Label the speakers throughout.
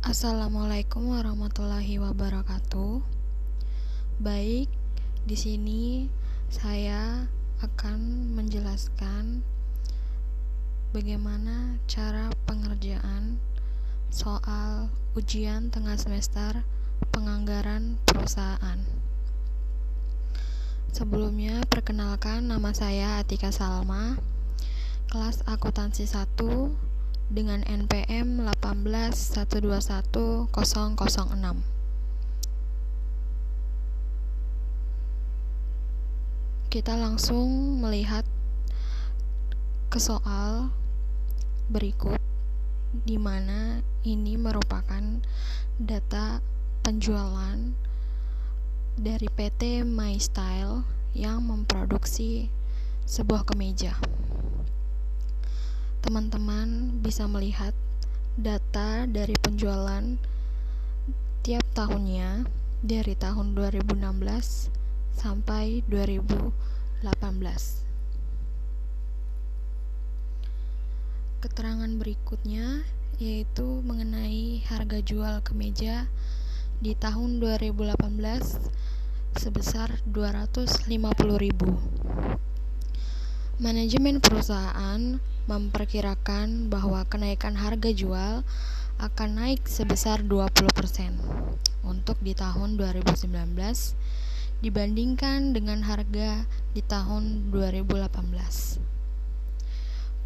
Speaker 1: Assalamualaikum warahmatullahi wabarakatuh. Baik, di sini saya akan menjelaskan bagaimana cara pengerjaan soal ujian tengah semester penganggaran perusahaan. Sebelumnya, perkenalkan, nama saya Atika Salma, kelas akuntansi 1 dengan NPM 18121.006. Kita langsung melihat ke soal berikut, di mana ini merupakan data penjualan dari PT MyStyle yang memproduksi sebuah kemeja. Teman-teman bisa melihat data dari penjualan tiap tahunnya dari tahun 2016 sampai 2018. Keterangan berikutnya yaitu mengenai harga jual kemeja di tahun 2018 sebesar 250.000. Manajemen perusahaan memperkirakan bahwa kenaikan harga jual akan naik sebesar 20% untuk di tahun 2019 dibandingkan dengan harga di tahun 2018.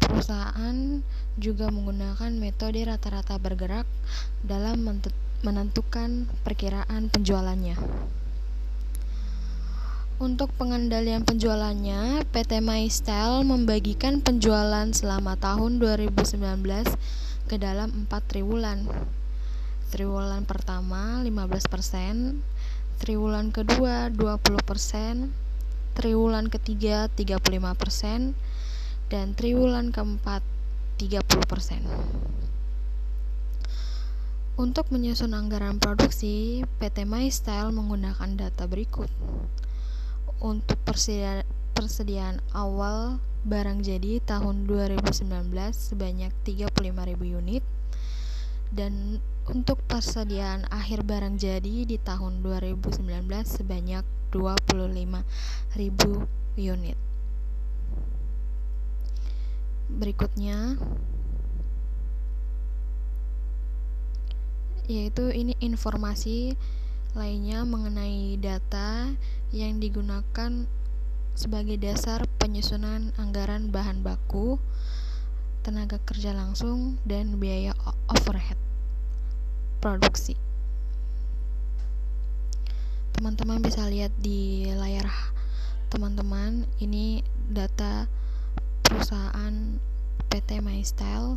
Speaker 1: Perusahaan juga menggunakan metode rata-rata bergerak dalam menentukan perkiraan penjualannya. Untuk pengendalian penjualannya, PT MyStyle membagikan penjualan selama tahun 2019 ke dalam 4 triwulan. Triwulan pertama 15%, triwulan kedua 20%, triwulan ketiga 35%, dan triwulan keempat 30%. Untuk menyusun anggaran produksi, PT MyStyle menggunakan data berikut. Untuk persediaan awal barang jadi tahun 2019 sebanyak 35.000 unit, dan untuk persediaan akhir barang jadi di tahun 2019 sebanyak 25.000 unit. Berikutnya yaitu ini informasi lainnya mengenai data yang digunakan sebagai dasar penyusunan anggaran bahan baku, tenaga kerja langsung, dan biaya overhead produksi. Teman-teman bisa lihat di layar teman-teman, ini data perusahaan PT MyStyle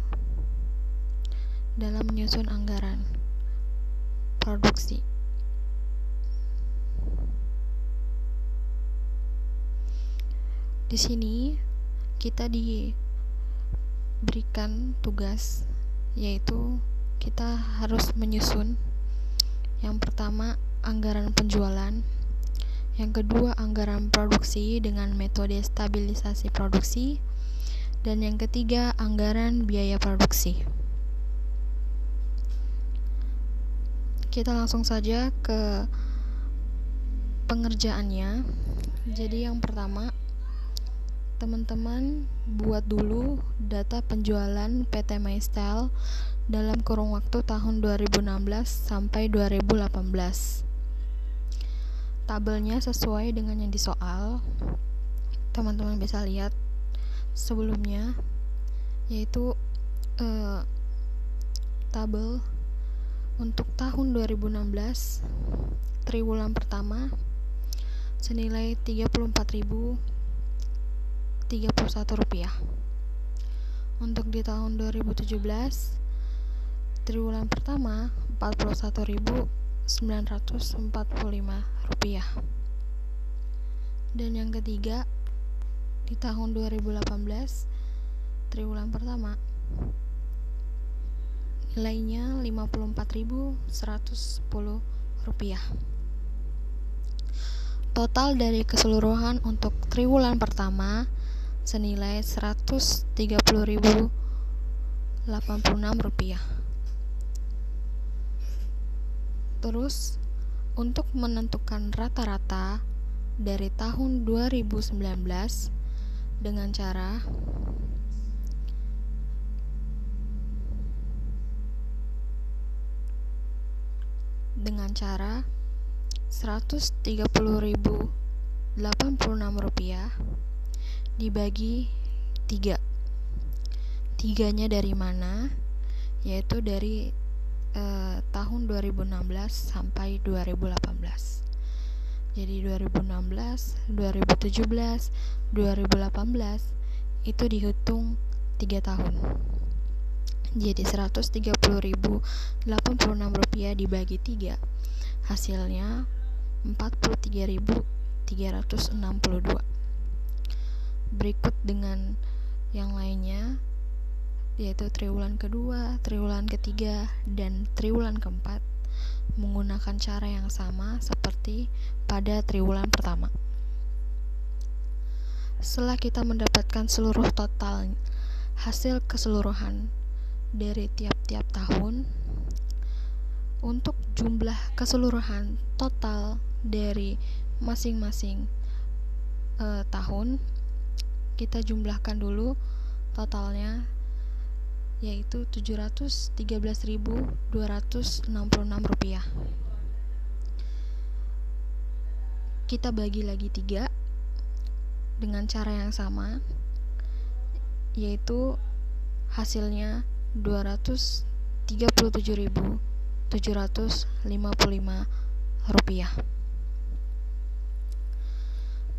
Speaker 1: dalam menyusun anggaran produksi. Di sini kita diberikan tugas, yaitu kita harus menyusun yang pertama anggaran penjualan, yang kedua anggaran produksi dengan metode stabilisasi produksi, dan yang ketiga anggaran biaya produksi. Kita langsung saja ke pengerjaannya. Jadi yang pertama, teman-teman buat dulu data penjualan PT MyStyle dalam kurun waktu tahun 2016 sampai 2018. Tabelnya sesuai dengan yang di soal. Teman-teman bisa lihat sebelumnya, yaitu tabel untuk tahun 2016 triwulan pertama senilai Rp34.031. Untuk di tahun 2017 triwulan pertama Rp41.945. Dan yang ketiga di tahun 2018 triwulan pertama nilainya Rp54.110. Total dari keseluruhan untuk triwulan pertama senilai Rp130.086. Terus untuk menentukan rata-rata dari tahun 2019 dengan cara Rp130.086 dibagi 3. Tiganya dari mana? Yaitu dari tahun 2016 sampai 2018. Jadi 2016, 2017, 2018 itu dihitung 3 tahun. Jadi Rp130.086 dibagi 3, hasilnya Rp43.362. Berikut dengan yang lainnya, yaitu triwulan kedua, triwulan ketiga, dan triwulan keempat menggunakan cara yang sama seperti pada triwulan pertama. Setelah kita mendapatkan seluruh total hasil keseluruhan dari tiap-tiap tahun, untuk jumlah keseluruhan total dari masing-masing tahun, kita jumlahkan dulu totalnya, yaitu Rp713.266. Kita bagi lagi 3 dengan cara yang sama, yaitu hasilnya Rp237.755.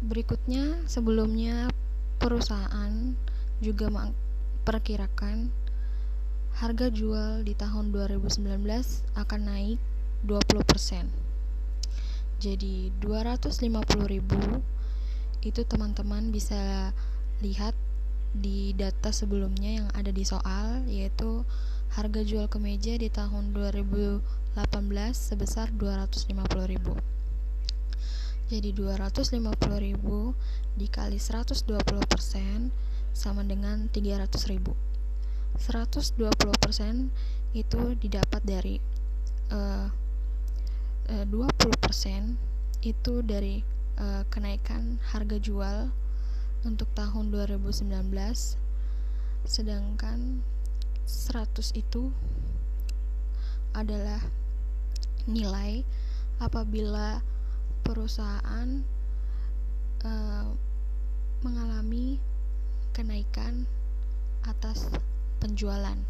Speaker 1: Berikutnya, sebelumnya perusahaan juga memperkirakan harga jual di tahun 2019 akan naik 20%. Jadi 250.000 itu teman-teman bisa lihat di data sebelumnya yang ada di soal, yaitu harga jual kemeja di tahun 2018 sebesar 250.000. Jadi 250.000 dikali 120% sama dengan 300.000. 120% itu didapat dari 20% itu dari kenaikan harga jual untuk tahun 2019, sedangkan 100 itu adalah nilai apabila perusahaan mengalami kenaikan atas penjualan,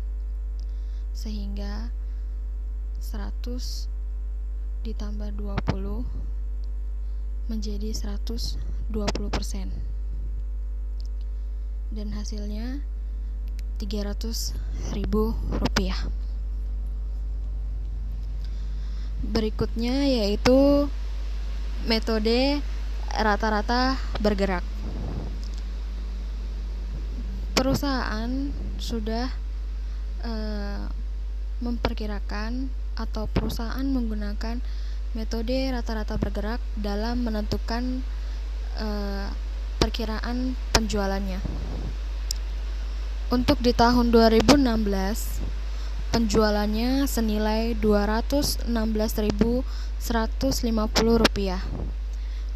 Speaker 1: sehingga 100 ditambah 20 menjadi 120%, dan hasilnya Rp300.000. Berikutnya yaitu metode rata-rata bergerak. Perusahaan sudah memperkirakan atau perusahaan menggunakan metode rata-rata bergerak dalam menentukan perkiraan penjualannya. Untuk di tahun 2016, penjualannya senilai Rp216.150.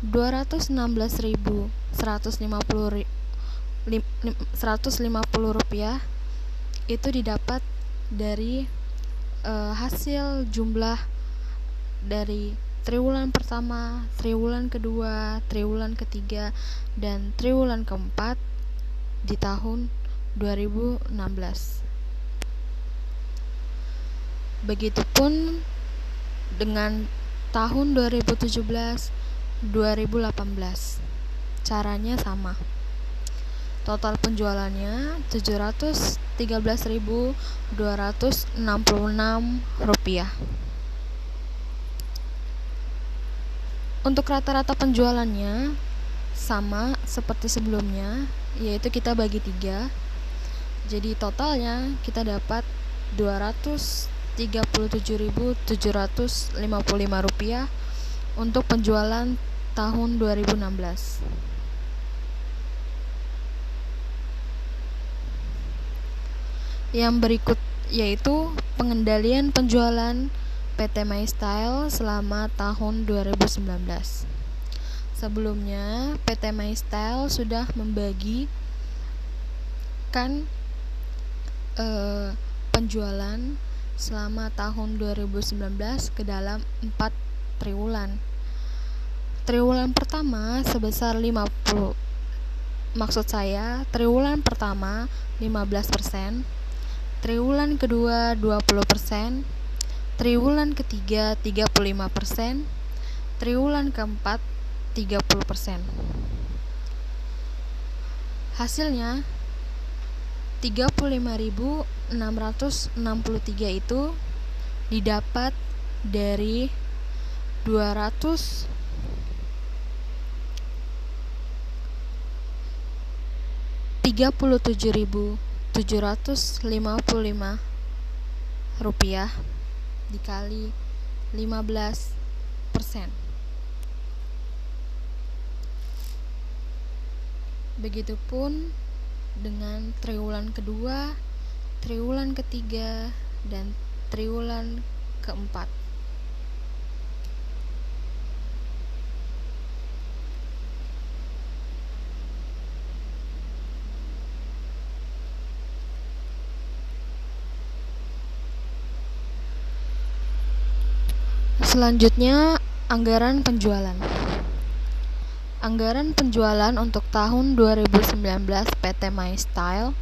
Speaker 1: Rp216.150 itu didapat dari hasil jumlah dari triwulan pertama, triwulan kedua, triwulan ketiga, dan triwulan keempat di tahun 2016. Begitupun dengan tahun 2017, 2018. Caranya sama. Total penjualannya Rp713.266. Untuk rata-rata penjualannya sama seperti sebelumnya, yaitu kita bagi 3. Jadi totalnya kita dapat Rp237.755 untuk penjualan tahun 2016. Yang berikut yaitu pengendalian penjualan PT MyStyle selama tahun 2019. Sebelumnya, PT MyStyle sudah membagikan penjualan selama tahun 2019 ke dalam 4 triwulan. Triwulan pertama sebesar 50, triwulan pertama 15%, triwulan kedua 20%, triwulan ketiga 35%, triwulan keempat 30%. Hasilnya 35.663 itu didapat dari 237.755 rupiah dikali 15%. Begitupun dengan triwulan kedua, triwulan ketiga, dan triwulan keempat. Selanjutnya, anggaran penjualan. Anggaran penjualan untuk tahun 2019 PT MyStyle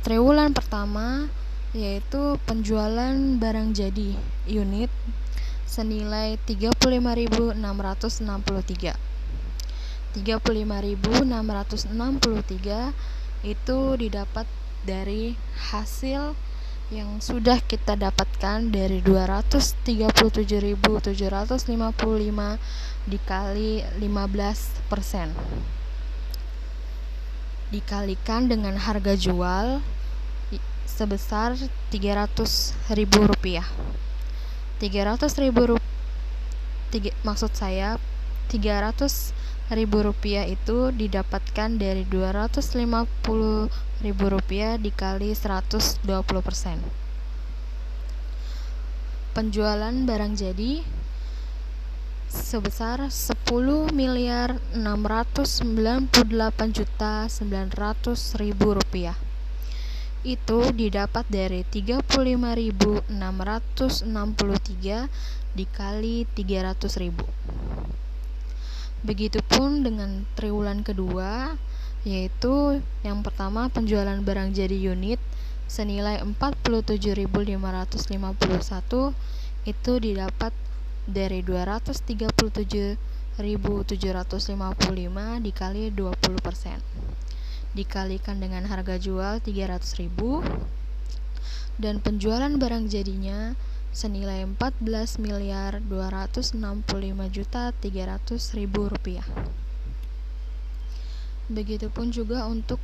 Speaker 1: triwulan pertama yaitu penjualan barang jadi unit senilai 35.663. 35.663 itu didapat dari hasil yang sudah kita dapatkan dari 237.755 dikali 15% dikalikan dengan harga jual sebesar Rp300.000. Rp300.000 itu didapatkan dari Rp250.000 dikali 120%. Penjualan barang jadi sebesar Rp10.698.900.000 itu didapat dari 35.663 dikali 300.000. Begitupun dengan triwulan kedua, yaitu yang pertama penjualan barang jadi unit senilai 47.551 itu didapat dari 237.755 dikali 20%. Dikalikan dengan harga jual 300.000 dan penjualan barang jadinya senilai Rp14.265.300.000. Begitupun juga untuk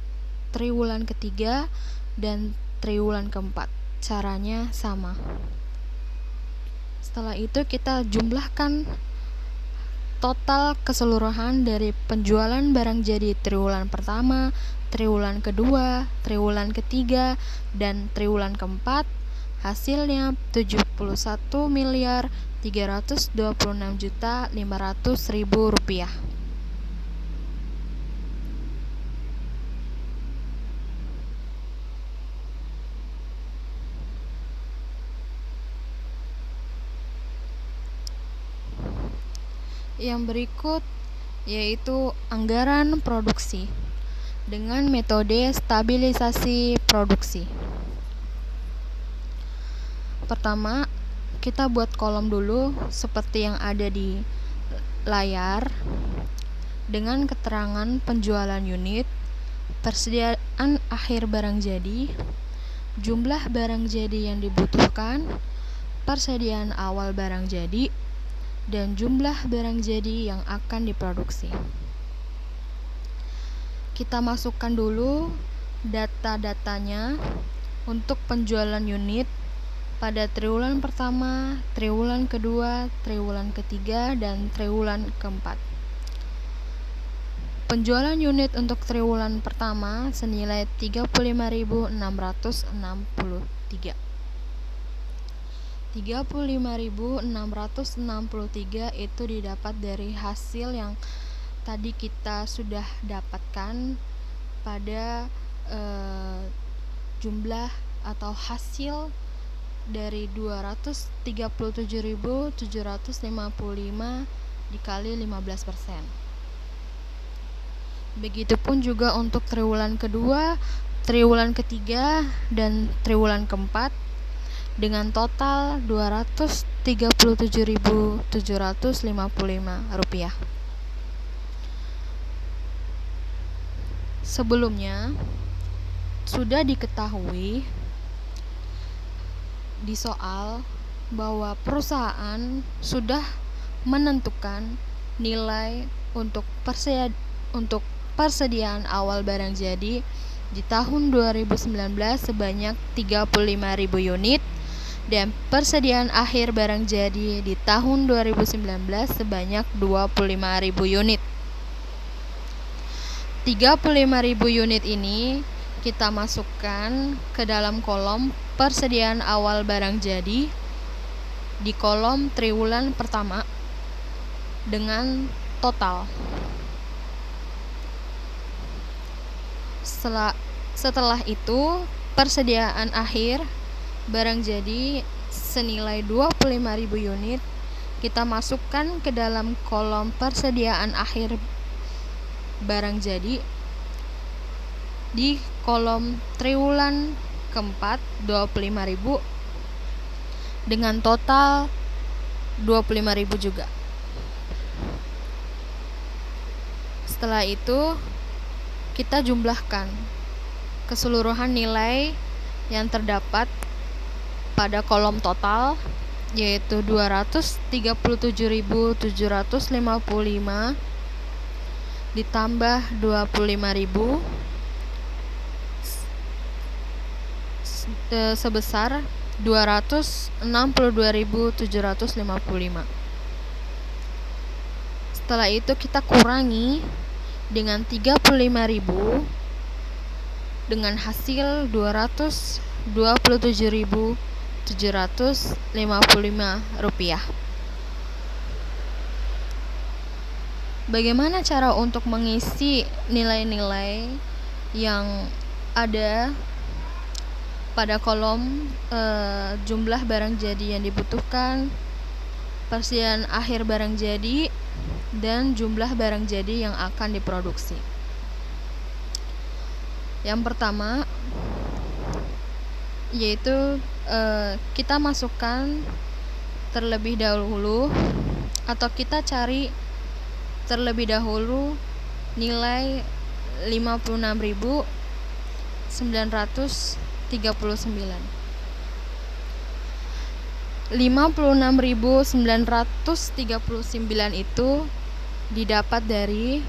Speaker 1: triwulan ketiga dan triwulan keempat. Caranya sama. Setelah itu kita jumlahkan total keseluruhan dari penjualan barang jadi triwulan pertama, triwulan kedua, triwulan ketiga, dan triwulan keempat. Hasilnya Rp17.326.500.000. Yang berikut yaitu anggaran produksi dengan metode stabilisasi produksi. Pertama, kita buat kolom dulu seperti yang ada di layar dengan keterangan penjualan unit, persediaan akhir barang jadi, jumlah barang jadi yang dibutuhkan, persediaan awal barang jadi, dan jumlah barang jadi yang akan diproduksi. Kita masukkan dulu data-datanya untuk penjualan unit pada triwulan pertama, triwulan kedua, triwulan ketiga, dan triwulan keempat. Penjualan unit untuk triwulan pertama senilai 35.663. 35.663 itu didapat dari hasil yang tadi kita sudah dapatkan pada jumlah atau hasil dari 237.755 dikali 15%. Begitupun juga untuk triwulan kedua, triwulan ketiga, dan triwulan keempat dengan total Rp237.755. Sebelumnya sudah diketahui di soal bahwa perusahaan sudah menentukan nilai untuk persediaan awal barang jadi di tahun 2019 sebanyak 35.000 unit dan persediaan akhir barang jadi di tahun 2019 sebanyak 25.000 unit. 35.000 unit ini kita masukkan ke dalam kolom persediaan awal barang jadi di kolom triwulan pertama dengan total. Setelah itu, persediaan akhir barang jadi senilai 25.000 unit kita masukkan ke dalam kolom persediaan akhir barang jadi di kolom triwulan keempat 25.000 dengan total 25.000 juga. Setelah itu kita jumlahkan keseluruhan nilai yang terdapat pada kolom total, yaitu 237.755 ditambah 25.000 sebesar 262.755. Setelah itu kita kurangi dengan 35.000 dengan hasil 227.755 rupiah. Bagaimana cara untuk mengisi nilai-nilai yang ada pada kolom jumlah barang jadi yang dibutuhkan, persediaan akhir barang jadi, dan jumlah barang jadi yang akan diproduksi. Yang pertama yaitu kita masukkan terlebih dahulu atau kita cari terlebih dahulu nilai 56.939. 56.939 itu didapat dari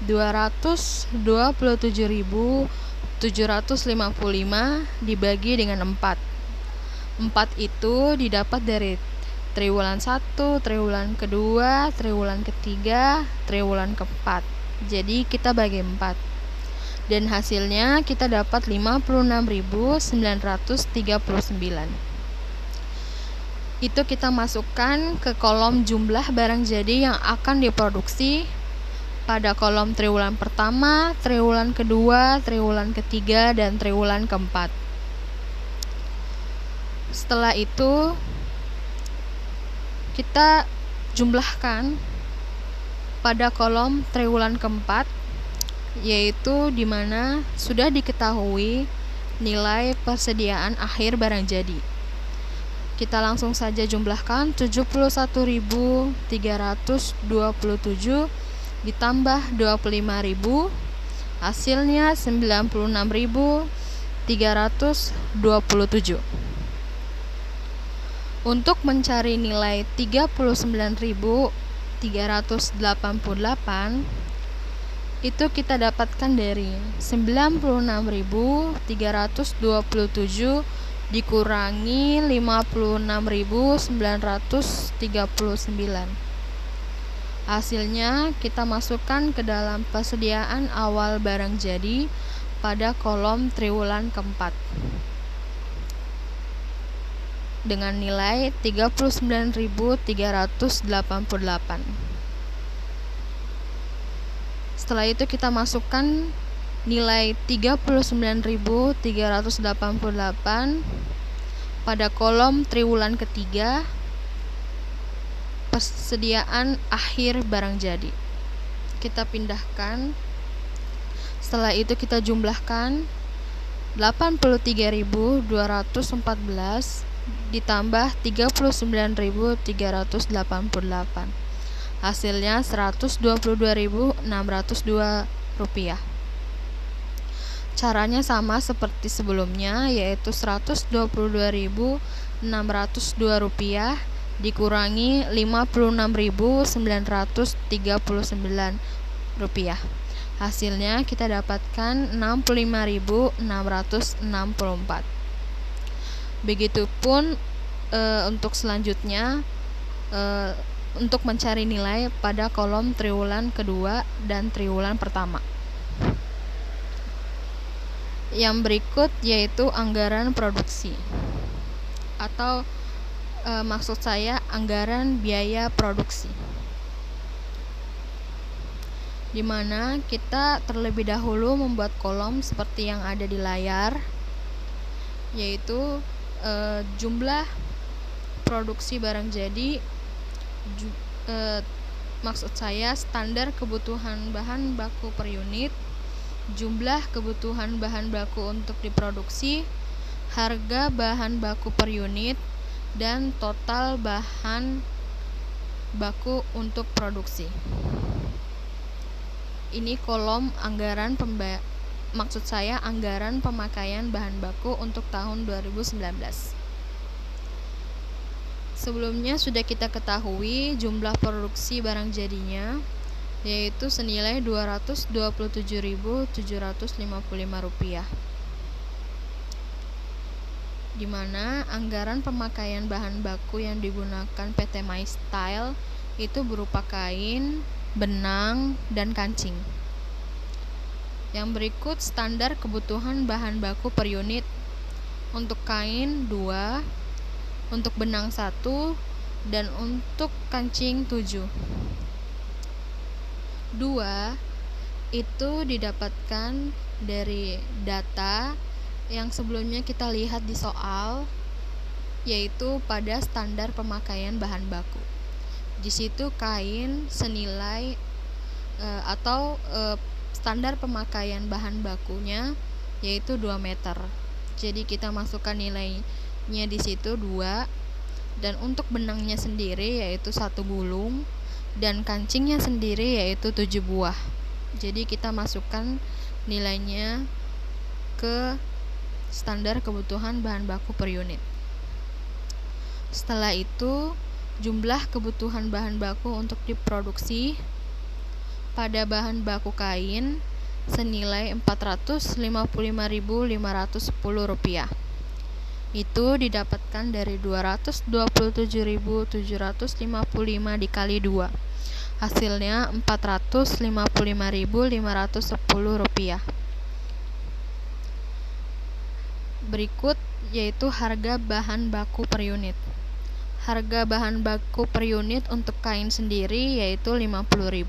Speaker 1: 227.755 dibagi dengan 4. 4 itu didapat dari triwulan 1, triwulan kedua, triwulan ketiga, triwulan keempat. Jadi kita bagi 4. Dan hasilnya kita dapat 56.939. Itu kita masukkan ke kolom jumlah barang jadi yang akan diproduksi pada kolom triwulan pertama, triwulan kedua, triwulan ketiga, dan triwulan keempat. Setelah itu kita jumlahkan pada kolom triwulan keempat, yaitu di mana sudah diketahui nilai persediaan akhir barang jadi. Kita langsung saja jumlahkan 71.327 ditambah 25.000, hasilnya 96.327. Untuk mencari nilai 39.388 itu kita dapatkan dari 96.327 dikurangi 56.939. Hasilnya kita masukkan ke dalam persediaan awal barang jadi pada kolom triwulan keempat. dengan nilai 39.388. Setelah itu kita masukkan nilai 39.388 pada kolom triwulan ketiga persediaan akhir barang jadi. Kita pindahkan. Setelah itu kita jumlahkan 83.214 ditambah 39.388. Hasilnya Rp122.602. Caranya sama seperti sebelumnya, yaitu Rp122.602 dikurangi Rp56.939. Hasilnya kita dapatkan Rp65.664. Begitupun untuk selanjutnya, untuk mencari nilai pada kolom triwulan kedua dan triwulan pertama. Yang berikut yaitu anggaran produksi, atau maksud saya anggaran biaya produksi, di mana kita terlebih dahulu membuat kolom seperti yang ada di layar, yaitu jumlah produksi barang jadi, maksud saya standar kebutuhan bahan baku per unit, jumlah kebutuhan bahan baku untuk diproduksi, harga bahan baku per unit, dan total bahan baku untuk produksi. Ini kolom anggaran anggaran pemakaian bahan baku untuk tahun 2019. Sebelumnya sudah kita ketahui jumlah produksi barang jadinya, yaitu senilai Rp227.755, di mana anggaran pemakaian bahan baku yang digunakan PT My Style itu berupa kain, benang, dan kancing. Yang berikut standar kebutuhan bahan baku per unit. Untuk kain 2, untuk benang 1, dan untuk kancing 7. 2 itu didapatkan dari data yang sebelumnya kita lihat di soal, yaitu pada standar pemakaian bahan baku. Di situ kain senilai standar pemakaian bahan bakunya yaitu 2 meter. Jadi kita masukkan nilainya di situ 2, dan untuk benangnya sendiri yaitu 1 gulung, dan kancingnya sendiri yaitu 7 buah. Jadi kita masukkan nilainya ke standar kebutuhan bahan baku per unit. Setelah itu, jumlah kebutuhan bahan baku untuk diproduksi pada bahan baku kain senilai Rp455.510. Itu didapatkan dari Rp227.755 dikali 2. Hasilnya Rp455.510. Berikut yaitu harga bahan baku per unit. Harga bahan baku per unit untuk kain sendiri yaitu Rp50.000.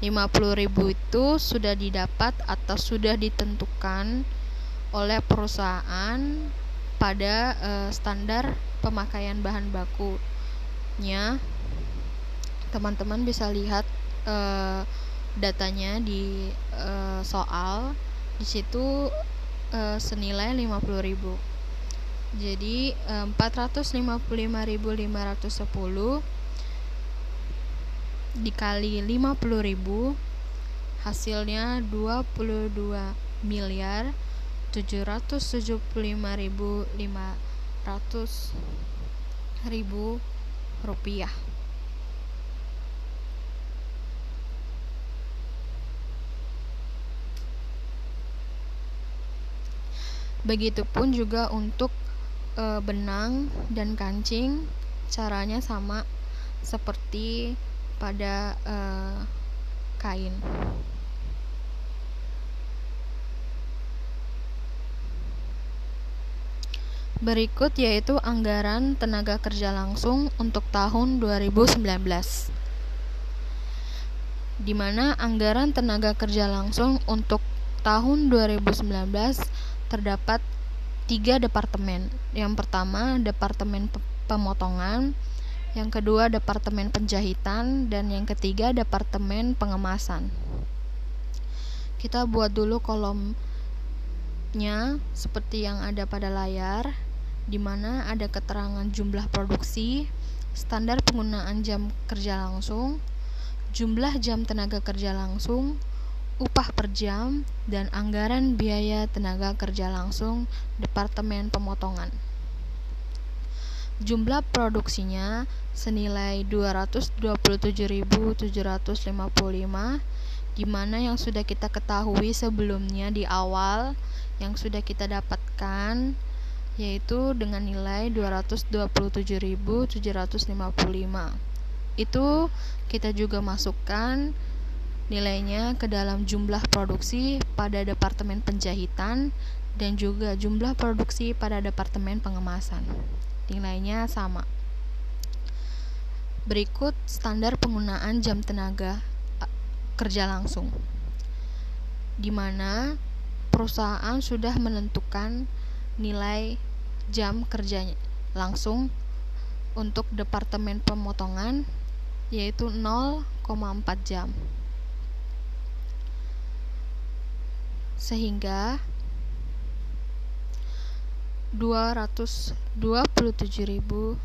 Speaker 1: Rp50.000 itu sudah didapat atau sudah ditentukan oleh perusahaan pada standar pemakaian bahan bakunya. Teman-teman bisa lihat datanya di soal. Di situ senilai Rp50.000. Jadi Rp455.510 dikali Rp50.000 hasilnya Rp22.775.500. Begitupun juga untuk benang dan kancing, caranya sama seperti pada kain. Berikut yaitu anggaran tenaga kerja langsung untuk tahun 2019. Di mana anggaran tenaga kerja langsung untuk tahun 2019 terdapat 3 departemen. Yang pertama, Departemen Pemotongan, yang kedua Departemen Penjahitan, dan yang ketiga Departemen Pengemasan. Kita buat dulu kolomnya seperti yang ada pada layar, di mana ada keterangan jumlah produksi, standar penggunaan jam kerja langsung, jumlah jam tenaga kerja langsung, upah per jam, dan anggaran biaya tenaga kerja langsung Departemen Pemotongan. Jumlah produksinya senilai 227.755, di mana yang sudah kita ketahui sebelumnya di awal yang sudah kita dapatkan yaitu dengan nilai 227.755. Itu kita juga masukkan nilainya ke dalam jumlah produksi pada Departemen Penjahitan dan juga jumlah produksi pada Departemen Pengemasan. Nilainya sama. Berikut standar penggunaan jam tenaga kerja langsung, di mana perusahaan sudah menentukan nilai jam kerja langsung untuk Departemen Pemotongan yaitu 0,4 jam. Sehingga 227.755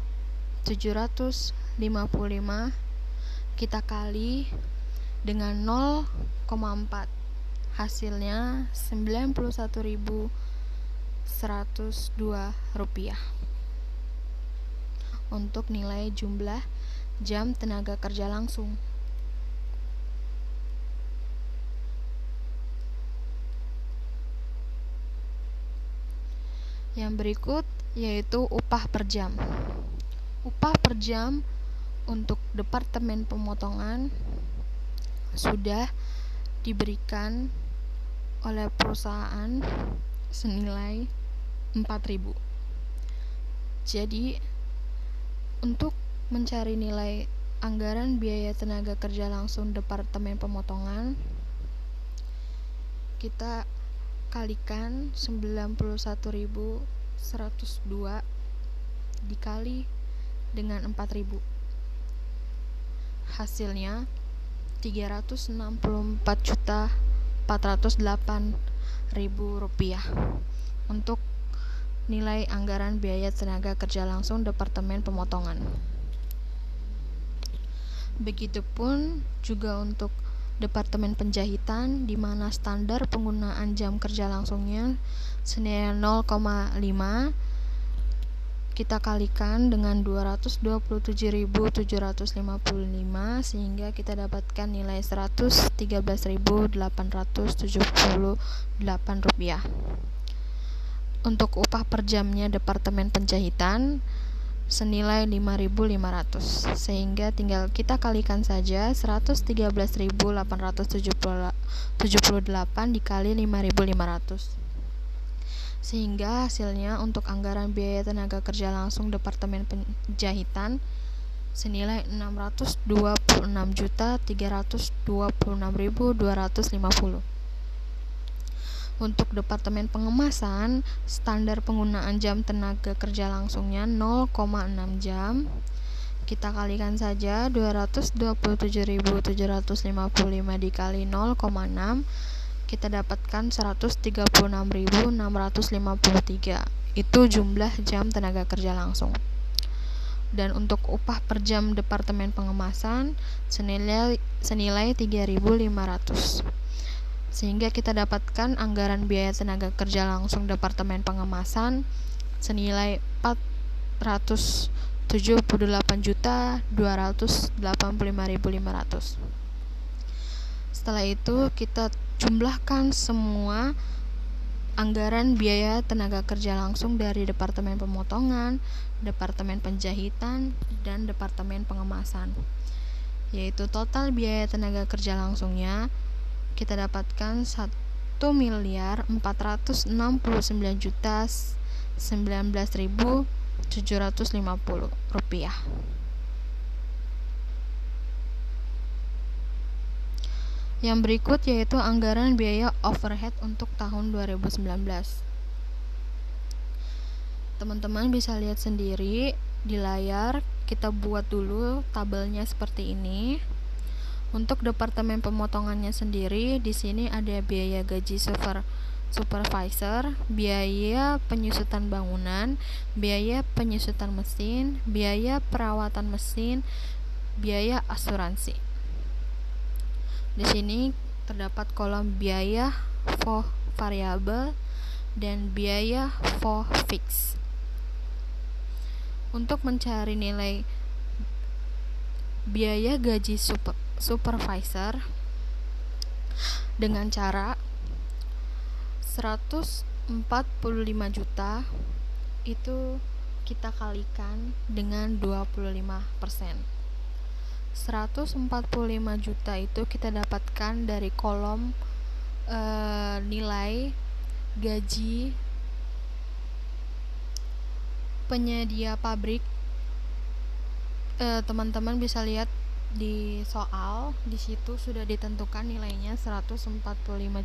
Speaker 1: kita kali dengan 0,4, hasilnya Rp91.102 untuk nilai jumlah jam tenaga kerja langsung. Yang berikut yaitu upah per jam. Upah per jam untuk Departemen Pemotongan sudah diberikan oleh perusahaan senilai 4.000. Jadi untuk mencari nilai anggaran biaya tenaga kerja langsung Departemen Pemotongan, kita kalikan 91.102 dikali dengan 4.000. Hasilnya Rp364.408.000 untuk nilai anggaran biaya tenaga kerja langsung Departemen Pemotongan. Begitupun juga untuk Departemen Penjahitan, di mana standar penggunaan jam kerja langsungnya senilai 0,5, kita kalikan dengan 227.755 sehingga kita dapatkan nilai Rp113.878. Untuk upah per jamnya Departemen Penjahitan senilai 5.500, sehingga tinggal kita kalikan saja 113.878 dikali 5.500, sehingga hasilnya untuk anggaran biaya tenaga kerja langsung Departemen Penjahitan senilai Rp622.326.250. Untuk Departemen Pengemasan, standar penggunaan jam tenaga kerja langsungnya 0,6 jam. Kita kalikan saja 227.755 dikali 0,6, kita dapatkan 136.653. Itu jumlah jam tenaga kerja langsung. Dan untuk upah per jam Departemen Pengemasan senilai 3.500. Sehingga kita dapatkan anggaran biaya tenaga kerja langsung Departemen Pengemasan senilai Rp478.285.500. Setelah itu kita jumlahkan semua anggaran biaya tenaga kerja langsung dari Departemen Pemotongan, Departemen Penjahitan, dan Departemen Pengemasan, yaitu total biaya tenaga kerja langsungnya kita dapatkan 1.469.900.000 Rp19.750. Yang berikut yaitu anggaran biaya overhead untuk tahun 2019. Teman-teman bisa lihat sendiri di layar, kita buat dulu tabelnya seperti ini. Untuk departemen pemotongannya sendiri, di sini ada biaya gaji supervisor, biaya penyusutan bangunan, biaya penyusutan mesin, biaya perawatan mesin, biaya asuransi. Di sini terdapat kolom biaya for variabel dan biaya for fix. Untuk mencari nilai biaya gaji supervisor dengan cara 145 juta itu kita kalikan dengan 25%. 145 juta itu kita dapatkan dari kolom nilai gaji penyedia pabrik. Teman-teman bisa lihat di soal, di situ sudah ditentukan nilainya 145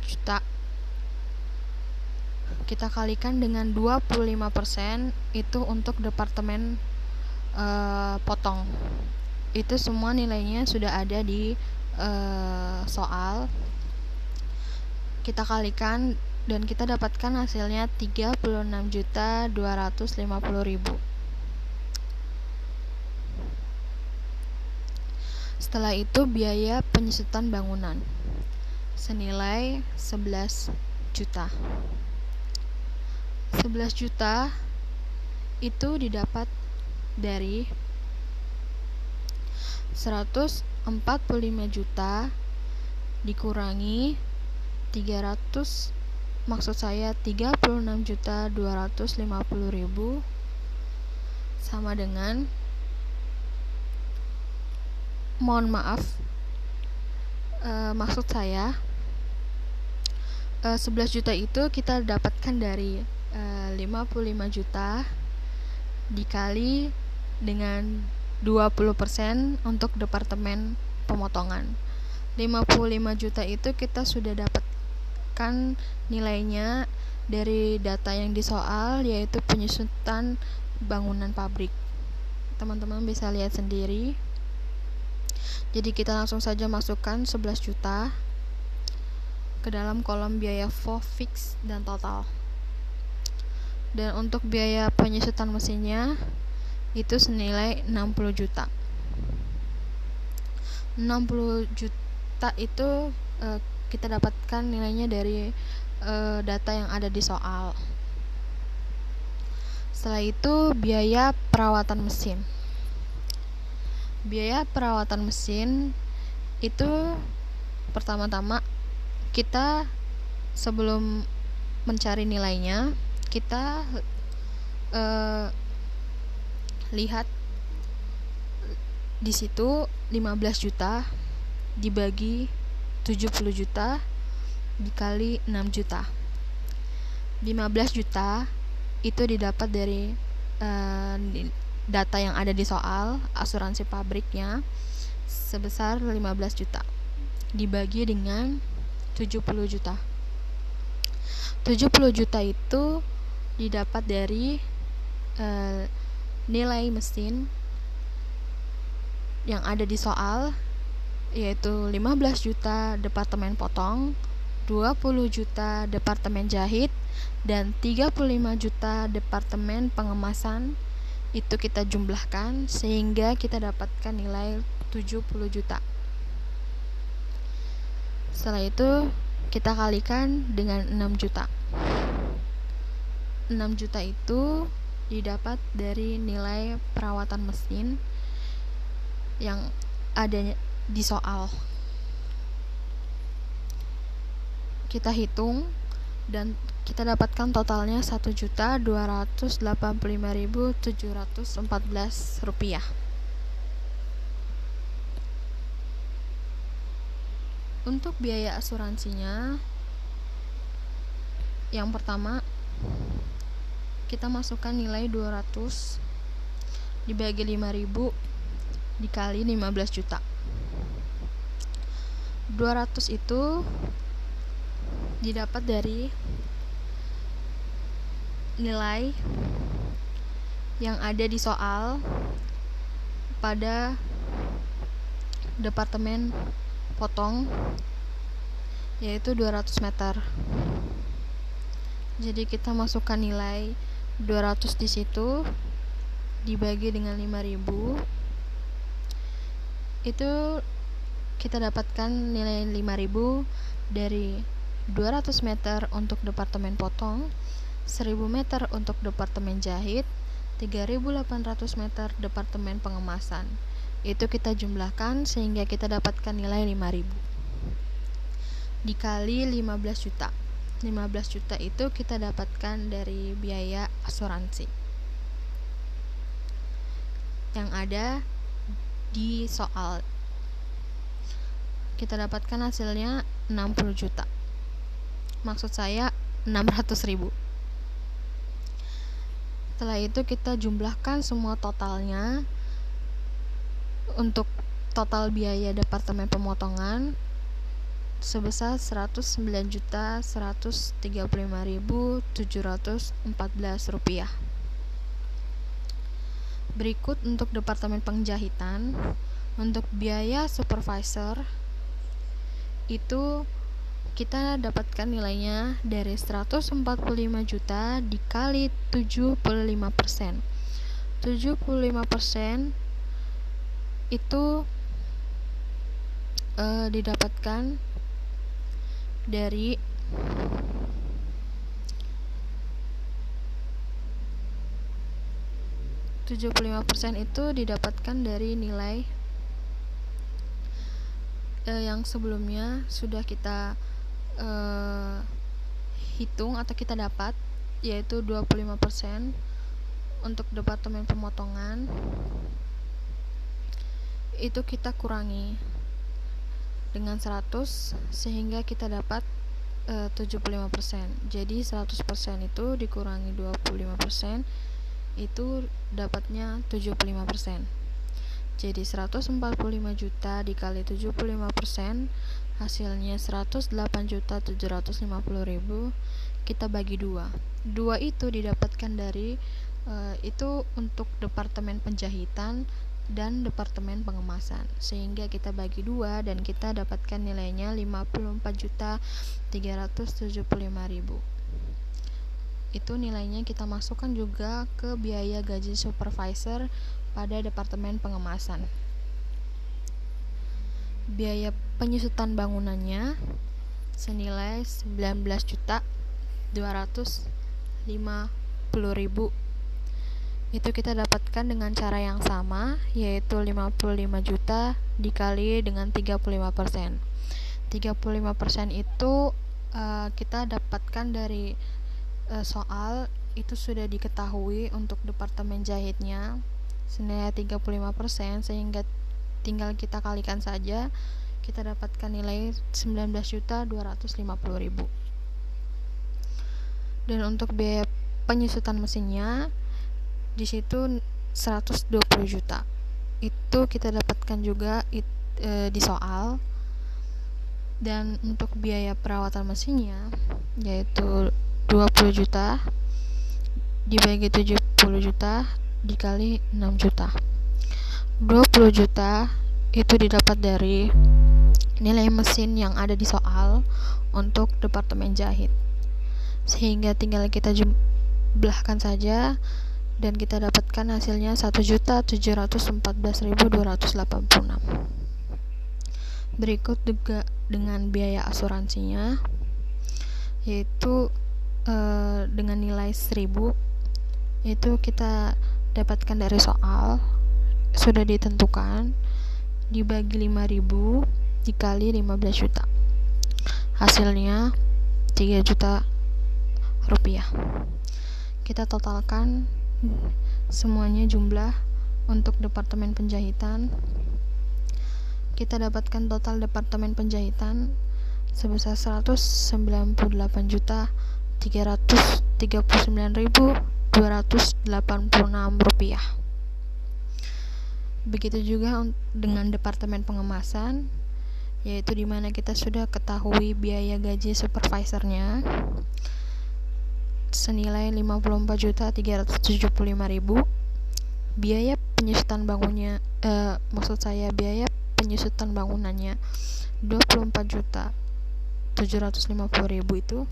Speaker 1: juta. Kita kalikan dengan 25%, itu untuk departemen potong. Itu semua nilainya sudah ada di soal. Kita kalikan dan kita dapatkan hasilnya 36.250.000. Setelah itu biaya penyusutan bangunan senilai 11 juta. 11 juta itu didapat dari 145 juta dikurangi 36.250.000 sama dengan, mohon maaf, maksud saya 11 juta itu kita dapatkan dari 55 juta dikali dengan 20% untuk departemen pemotongan. 55 juta itu kita sudah dapatkan nilainya dari data yang di soal, yaitu penyusutan bangunan pabrik. Teman-teman bisa lihat sendiri. Jadi kita langsung saja masukkan 11 juta ke dalam kolom biaya for fix dan total. Dan untuk biaya penyusutan mesinnya itu senilai 60 juta. 60 juta itu kita dapatkan nilainya dari data yang ada di soal. Setelah itu biaya perawatan mesin. Biaya perawatan mesin itu pertama-tama kita sebelum mencari nilainya, kita lihat di situ 15 juta dibagi 70 juta dikali 6 juta. 15 juta itu didapat dari data yang ada di soal, asuransi pabriknya sebesar 15 juta dibagi dengan 70 juta. 70 juta itu didapat dari nilai mesin yang ada di soal, yaitu 15 juta departemen potong, 20 juta departemen jahit, dan 35 juta departemen pengemasan. Itu kita jumlahkan sehingga kita dapatkan nilai 70 juta. Setelah itu kita kalikan dengan 6 juta. 6 juta itu didapat dari nilai perawatan mesin yang ada di soal. Kita hitung dan kita dapatkan totalnya 1.285.714 rupiah. Untuk biaya asuransinya, yang pertama kita masukkan nilai 200 dibagi 5.000 dikali 15 juta. 200 itu didapat dari nilai yang ada di soal pada departemen potong, yaitu 200 meter. Jadi kita masukkan nilai 200 di situ dibagi dengan 5.000, itu kita dapatkan nilai 5.000 dari 200 meter untuk departemen potong, 1.000 meter untuk departemen jahit, 3.800 meter departemen pengemasan. Itu kita jumlahkan sehingga kita dapatkan nilai 5.000 dikali 15 juta. 15 juta itu kita dapatkan dari biaya asuransi yang ada di soal. Kita dapatkan hasilnya 60 juta. Maksud saya 600.000. Setelah itu kita jumlahkan semua totalnya. Untuk total biaya departemen pemotongan sebesar 109.135.714 rupiah. Berikut untuk departemen penjahitan. Untuk biaya supervisor itu kita dapatkan nilainya dari 145 juta dikali 75%. 75% itu didapatkan dari nilai yang sebelumnya sudah kita hitung atau kita dapat, yaitu 25% untuk departemen pemotongan. Itu kita kurangi dengan 100 sehingga kita dapat 75%. Jadi 100% itu dikurangi 25%, itu dapatnya 75%. Jadi 145 juta dikali 75%, hasilnya 108.750.000. Kita bagi 2. 2 itu didapatkan dari itu untuk departemen penjahitan dan departemen pengemasan, sehingga kita bagi 2 dan kita dapatkan nilainya 54.375.000. Itu nilainya kita masukkan juga ke biaya gaji supervisor pada departemen pengemasan. Biaya penyusutan bangunannya senilai 19.250.000. Itu kita dapatkan dengan cara yang sama, yaitu 55 juta dikali dengan 35%. 35% itu kita dapatkan dari soal, itu sudah diketahui untuk departemen jahitnya senilai 35%, sehingga tinggal kita kalikan saja, kita dapatkan nilai 19.250.000. Dan untuk biaya penyusutan mesinnya di situ 120 juta. Itu kita dapatkan juga di soal. Dan untuk biaya perawatan mesinnya yaitu 20 juta dibagi 70 juta dikali 6 juta. 20 juta itu didapat dari nilai mesin yang ada di soal untuk departemen jahit, sehingga tinggal kita jumlahkan saja dan kita dapatkan hasilnya 1.714.286. Berikut juga dengan biaya asuransinya, yaitu dengan nilai 1.000, itu kita dapatkan dari soal, sudah ditentukan, dibagi 5.000 dikali 15 juta, hasilnya 3 juta rupiah. Kita totalkan semuanya jumlah untuk departemen penjahitan. Kita dapatkan total departemen penjahitan sebesar 198.339.286 Rp286. Begitu juga dengan Departemen Pengemasan, yaitu dimana kita sudah ketahui biaya gaji supervisornya senilai Rp54.375.000. Biaya penyusutan bangunannya Rp24.750.000 itu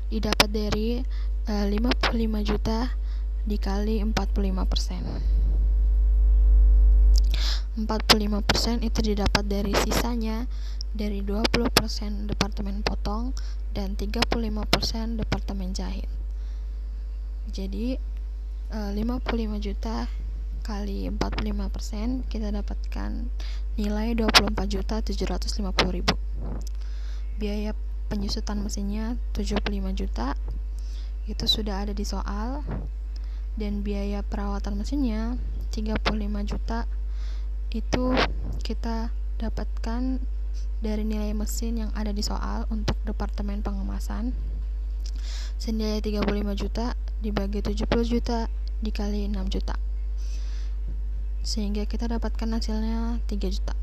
Speaker 1: didapat dari 55 juta dikali 45%. 45% itu didapat dari sisanya dari 20% Departemen Potong dan 35% Departemen Jahit. Jadi 55 juta kali 45% kita dapatkan nilai Rp24.750.000. Biaya penyusutan mesinnya 75 juta, itu sudah ada di soal, dan biaya perawatan mesinnya 35 juta, itu kita dapatkan dari nilai mesin yang ada di soal untuk Departemen Pengemasan senilai 35 juta dibagi 70 juta dikali 6 juta, sehingga kita dapatkan hasilnya 3 juta.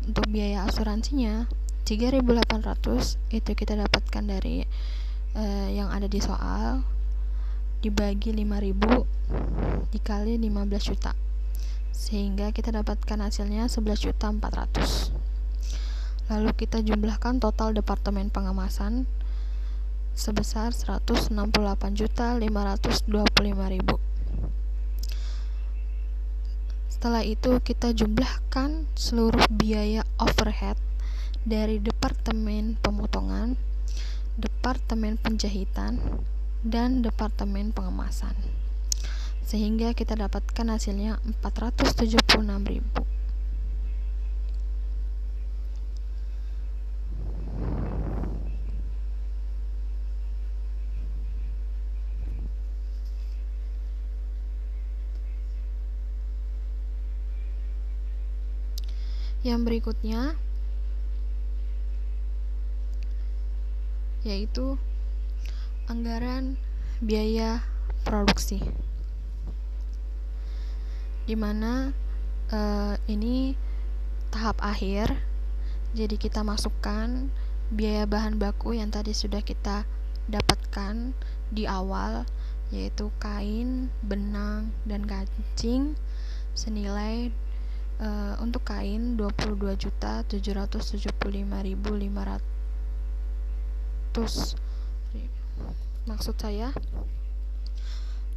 Speaker 1: Untuk biaya asuransinya 3.800, itu kita dapatkan dari yang ada di soal dibagi 5.000 dikali 15 juta, sehingga kita dapatkan hasilnya 11.400.000. Lalu kita jumlahkan total Departemen Pengemasan sebesar 168.525.000. Setelah itu kita jumlahkan seluruh biaya overhead dari Departemen Pemotongan, Departemen Penjahitan, dan Departemen Pengemasan, sehingga kita dapatkan hasilnya 476.000. Yang berikutnya yaitu anggaran biaya produksi, dimana ini tahap akhir. Jadi kita masukkan biaya bahan baku yang tadi sudah kita dapatkan di awal, yaitu kain, benang, dan kancing senilai untuk kain 22.775.500. Maksud saya,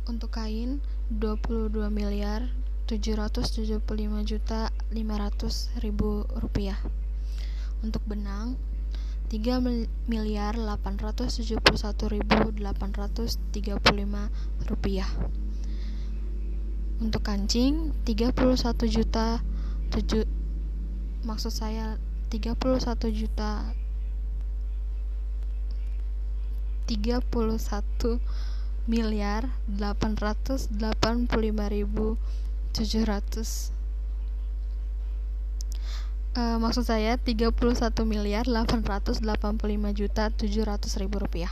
Speaker 1: untuk kain 22.775.500.000 Untuk benang 3.871.835 rupiah. Untuk kancing 31 juta 31.885.700. Maksud saya 31.885.700.000 rupiah.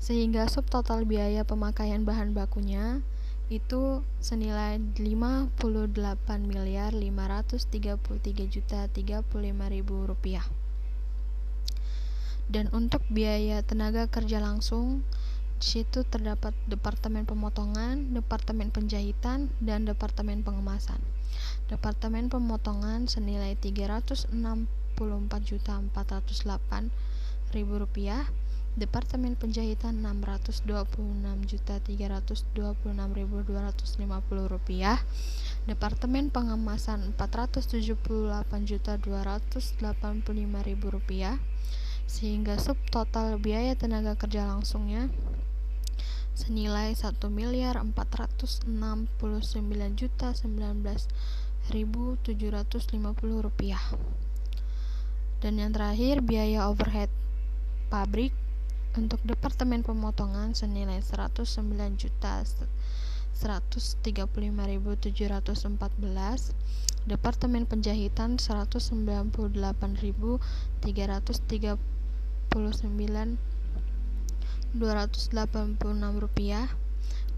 Speaker 1: Sehingga subtotal biaya pemakaian bahan bakunya itu senilai 58.533.035.000 rupiah. Dan untuk biaya tenaga kerja langsung, di situ terdapat Departemen Pemotongan, Departemen Penjahitan, dan Departemen Pengemasan. Departemen Pemotongan senilai 364.408.000 rupiah, Departemen Penjahitan 626.326.250 rupiah, Departemen Pengemasan 478.285.000 rupiah, sehingga subtotal biaya tenaga kerja langsungnya senilai 1.049.019.750 rupiah. Dan yang terakhir, biaya overhead pabrik untuk Departemen Pemotongan senilai 109.135.714, Departemen Penjahitan 198.339.250 Rp286,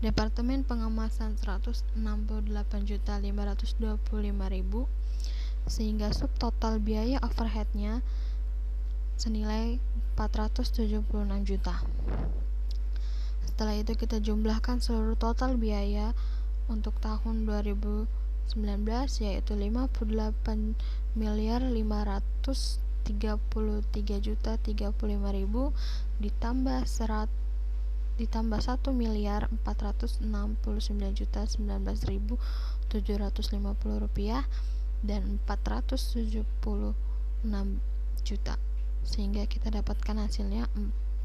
Speaker 1: Departemen Pengemasan Rp168.525.000, sehingga subtotal biaya overheadnya senilai Rp476 juta. Setelah itu kita jumlahkan seluruh total biaya untuk tahun 2019, yaitu Rp5.533.035.000 ditambah Rp1.469.019.750 dan Rp476 juta, sehingga kita dapatkan hasilnya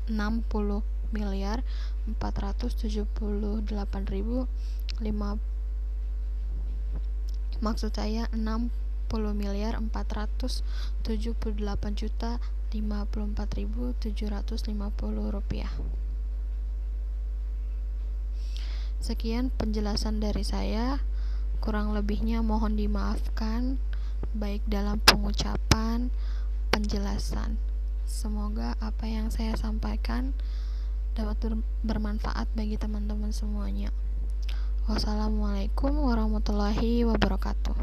Speaker 1: 60.478.054.750 rupiah. Sekian penjelasan dari saya, kurang lebihnya mohon dimaafkan, baik dalam pengucapan, penjelasan. Semoga apa yang saya sampaikan dapat bermanfaat bagi teman-teman semuanya. Wassalamualaikum warahmatullahi wabarakatuh.